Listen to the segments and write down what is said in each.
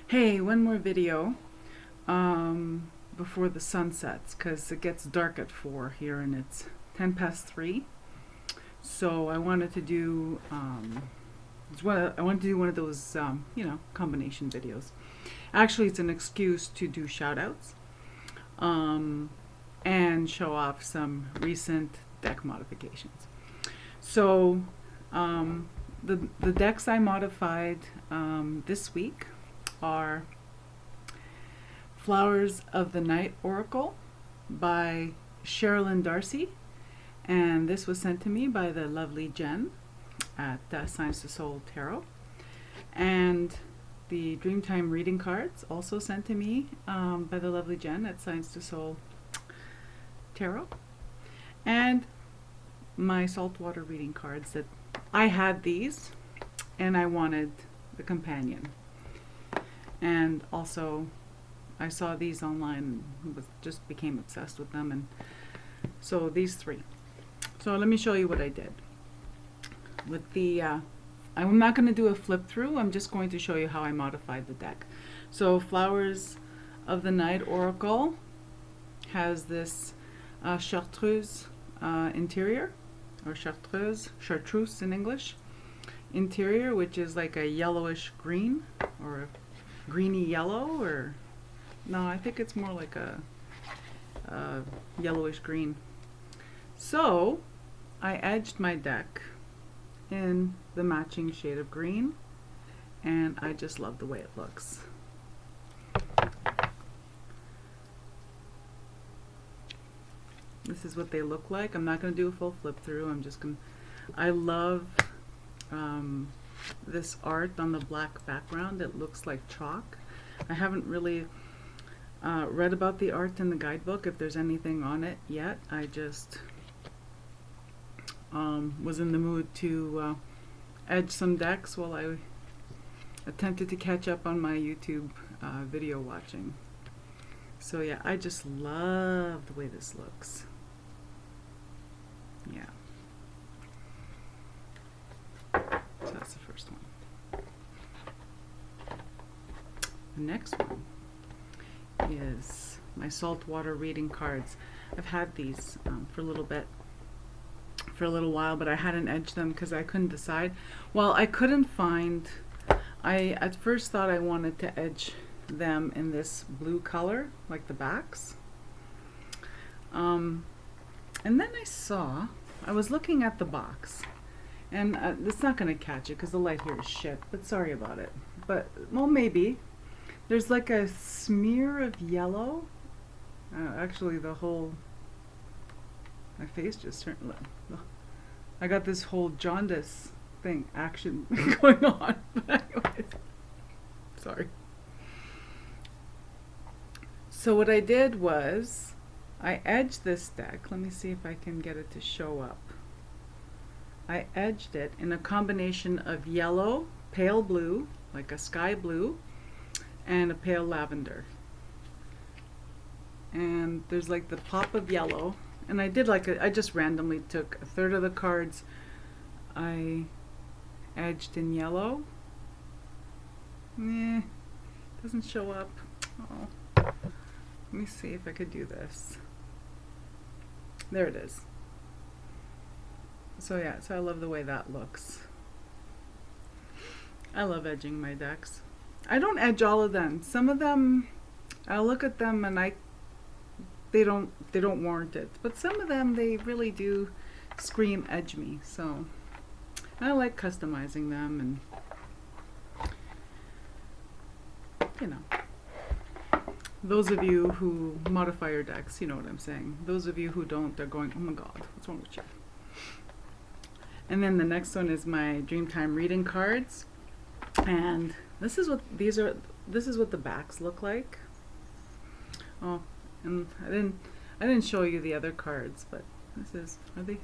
Hey, one more video before the sun sets because it gets dark at 4 here and it's 10 past 3. So I wanted to do one of those combination videos. Actually, it's an excuse to do shout outs and show off some recent deck modifications. So the decks I modified this week are Flowers of the Night Oracle by Sherilyn Darcy, and this was sent to me by the lovely Jen at Science to Soul Tarot. And the Dreamtime reading cards also sent to me by the lovely Jen at Science to Soul Tarot. And my Saltwater reading cards that I had these and I wanted the companion. And also I saw these online and just became obsessed with them, and so these three. So let me show you what I did with the I'm not going to do a flip through, I'm just going to show you how I modified the deck. So Flowers of the Night Oracle has this chartreuse interior, or chartreuse in English, interior, which is like a yellowish green or a greeny yellow, or no, I think it's more like a yellowish green. So I edged my deck in the matching shade of green, and I just love the way it looks. This is what they look like. I'm not going to do a full flip through. I'm just going to, I love this art on the black background. It looks like chalk. I haven't really read about the art in the guidebook, if there's anything on it yet. I just was in the mood to edge some decks while I attempted to catch up on my YouTube video watching. So yeah, I just love the way this looks. Yeah. So that's the first one. The next one is my Saltwater reading cards. I've had these for a little while, but I hadn't edged them because I couldn't decide. Well, I couldn't find, I at first thought I wanted to edge them in this blue color, like the backs. And then I was looking at the box, and it's not going to catch it because the light here is shit, but sorry about it. But, well, maybe. There's like a smear of yellow. Actually, my face just turned, I got this whole jaundice action going on. But anyways, sorry. So what I did was, I edged this deck. Let me see if I can get it to show up. I edged it in a combination of yellow, pale blue, like a sky blue, and a pale lavender. And there's like the pop of yellow. And I did I just randomly took a third of the cards I edged in yellow. Doesn't show up. Oh. Let me see if I could do this. There it is. So yeah, so I love the way that looks. I love edging my decks. I don't edge all of them. Some of them, I'll look at them and they don't warrant it. But some of them, they really do scream edge me. So I like customizing them, and you know. Those of you who modify your decks, you know what I'm saying. Those of you who don't, they're going, oh my god, what's wrong with you? And then the next one is my Dreamtime reading cards. And this is what the backs look like. Oh, and I didn't show you the other cards, but are they?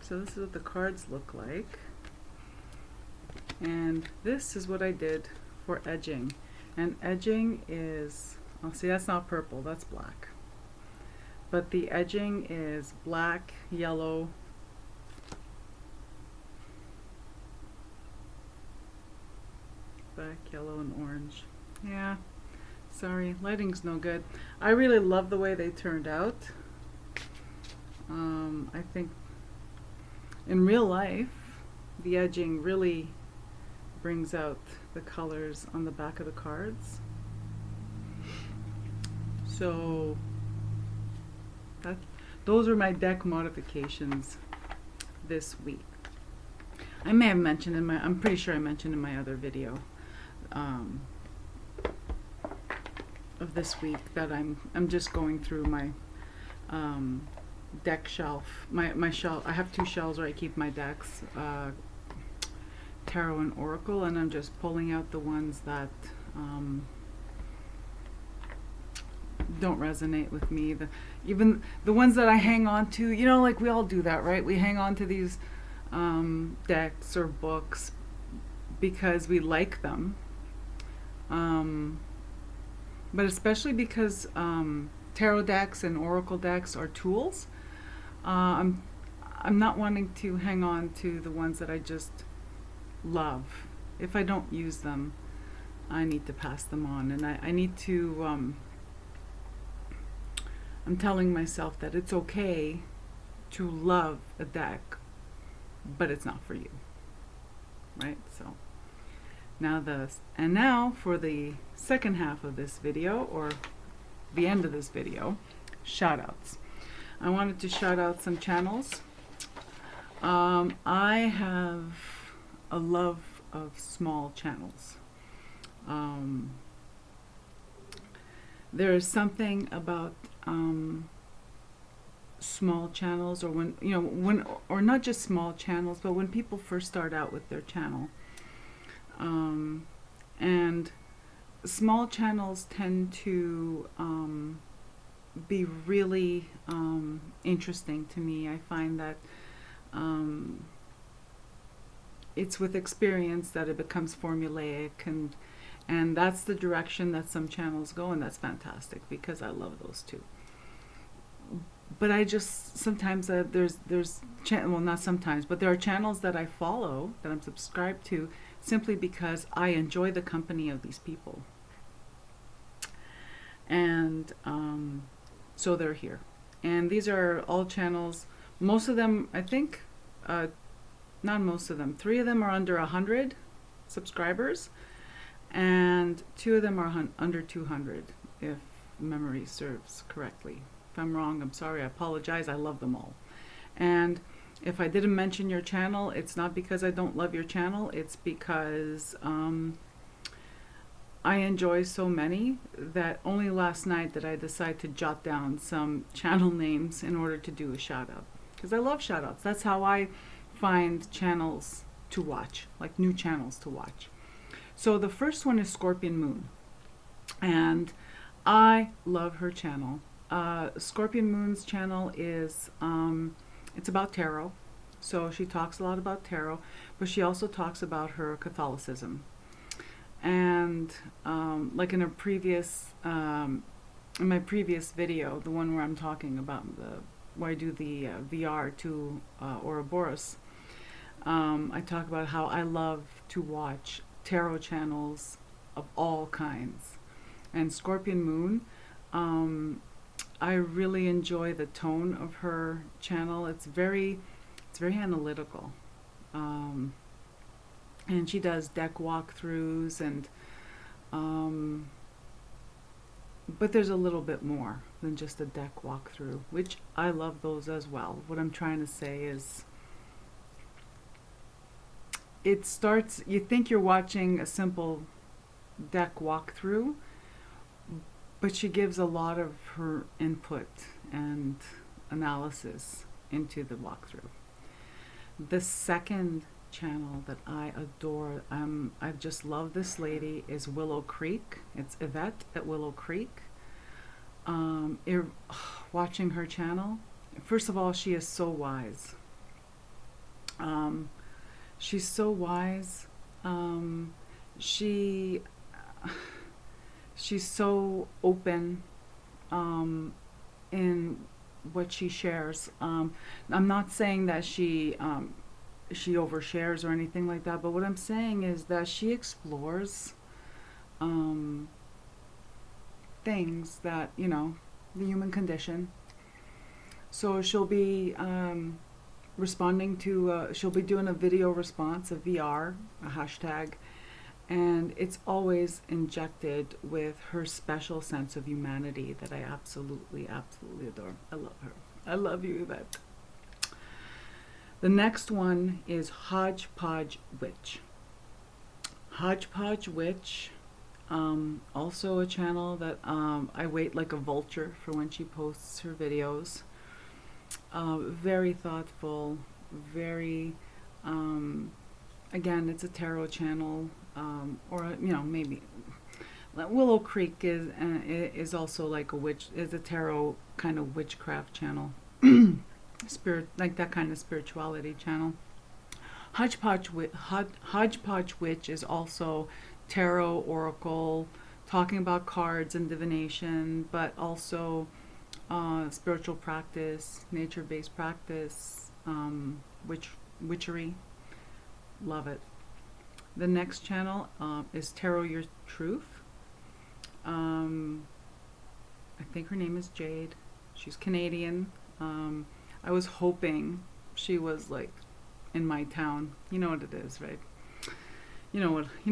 So this is what the cards look like. And this is what I did for edging. And edging is, oh, see, that's not purple, that's black. But the edging is black, yellow, back, yellow and orange. Yeah, sorry, lighting's no good. I really love the way they turned out. I think in real life, the edging really brings out the colors on the back of the cards. So those are my deck modifications this week. I may have mentioned I'm pretty sure I mentioned in my other video of this week that I'm just going through my deck shelf. My shelf. I have two shelves where I keep my decks, Tarot and Oracle, and I'm just pulling out the ones that don't resonate with me. Even the ones that I hang on to, you know, like we all do that, right? We hang on to these decks or books because we like them, but especially because tarot decks and oracle decks are tools. I'm not wanting to hang on to the ones that I just love. If I don't use them, I need to pass them on, and I need to I'm telling myself that it's okay to love a deck, but it's not for you, right? So now for the second half of this video, or the end of this video, shout outs. I wanted to shout out some channels. I have a love of small channels. There is something about small channels, or or not just small channels, but when people first start out with their channel, and small channels tend to be really interesting to me. I find that it's with experience that it becomes formulaic, and that's the direction that some channels go, and that's fantastic because I love those too. But I just sometimes well, not sometimes, but there are channels that I follow, that I'm subscribed to, simply because I enjoy the company of these people, and so they're here. And these are all channels. Most of them, I think, not most of them. 3 of them are under 100 subscribers, and 2 of them are under 200, if memory serves correctly. If I'm wrong, I'm sorry, I apologize. I love them all. And if I didn't mention your channel, it's not because I don't love your channel, it's because I enjoy so many that only last night did I decide to jot down some channel names in order to do a shout out. Because I love shout outs. That's how I find channels to watch, like new channels to watch. So the first one is Scorpion Moon, and I love her channel. Scorpion Moon's channel is it's about tarot, so she talks a lot about tarot, but she also talks about her Catholicism. And like in a previous in my previous video, the one where I'm talking about where I do the VR to Ouroboros, I talk about how I love to watch tarot channels of all kinds. And Scorpion Moon, I really enjoy the tone of her channel. It's very analytical, and she does deck walkthroughs, and but there's a little bit more than just a deck walkthrough, which I love those as well. What I'm trying to say is, it starts, you think you're watching a simple deck walkthrough, but she gives a lot of her input and analysis into the walkthrough. The second channel that I adore, I just love this lady, is Willow Creek. It's Yvette at Willow Creek. Watching her channel, first of all, she is so wise. She's so wise. She's so open in what she shares. I'm not saying that she she overshares or anything like that. But what I'm saying is that she explores things that, you know, the human condition. So she'll be responding to, she'll be doing a video response, a VR, a hashtag, and it's always injected with her special sense of humanity that I absolutely, absolutely adore. I love her. I love you, Yvette. The next one is Hodgepodge Witch. Hodgepodge Witch, also a channel that I wait like a vulture for when she posts her videos. Very thoughtful, very, again, it's a tarot channel, or, you know, maybe Willow Creek is also like a witch, is a tarot kind of witchcraft channel. Spirit, like that kind of spirituality channel. Hodgepodge Witch is also tarot, oracle, talking about cards and divination, but also spiritual practice, nature-based practice, witchery. Love it. The next channel is Tarot Your Truth. I think her name is Jade. She's Canadian. I was hoping she was like in my town. You know what it is, right? You know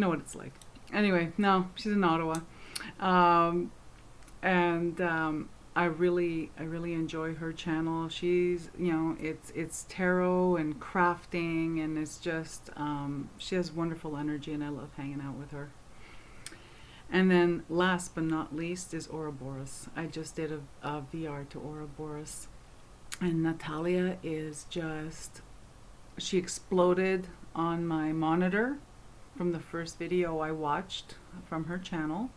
what it's like. Anyway, no, she's in Ottawa. I really enjoy her channel. She's, you know, it's tarot and crafting, and it's just she has wonderful energy, and I love hanging out with her. And then last but not least is Ouroboros. I just did a VR to Ouroboros, and Natalia is just, she exploded on my monitor from the first video I watched from her channel,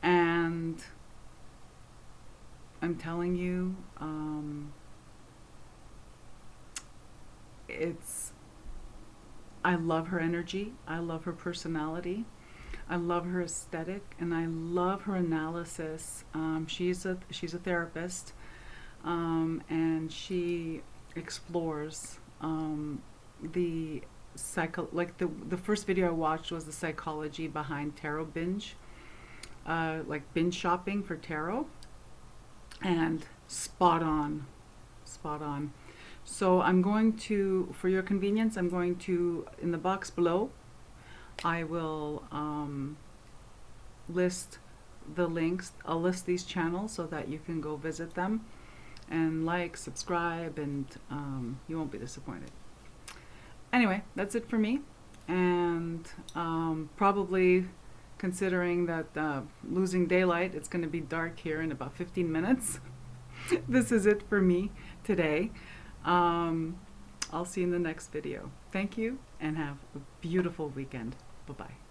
and I'm telling you, I love her energy, I love her personality, I love her aesthetic, and I love her analysis. She's a therapist, and she explores the the first video I watched was the psychology behind tarot binge, like binge shopping for tarot, and spot on. So I'm going to, for your convenience, I'm going to, in the box below, I will list the links. I'll list these channels so that you can go visit them and like, subscribe, and you won't be disappointed. Anyway, that's it for me, and probably, considering that losing daylight, it's going to be dark here in about 15 minutes. This is it for me today. I'll see you in the next video. Thank you, and have a beautiful weekend. Bye-bye.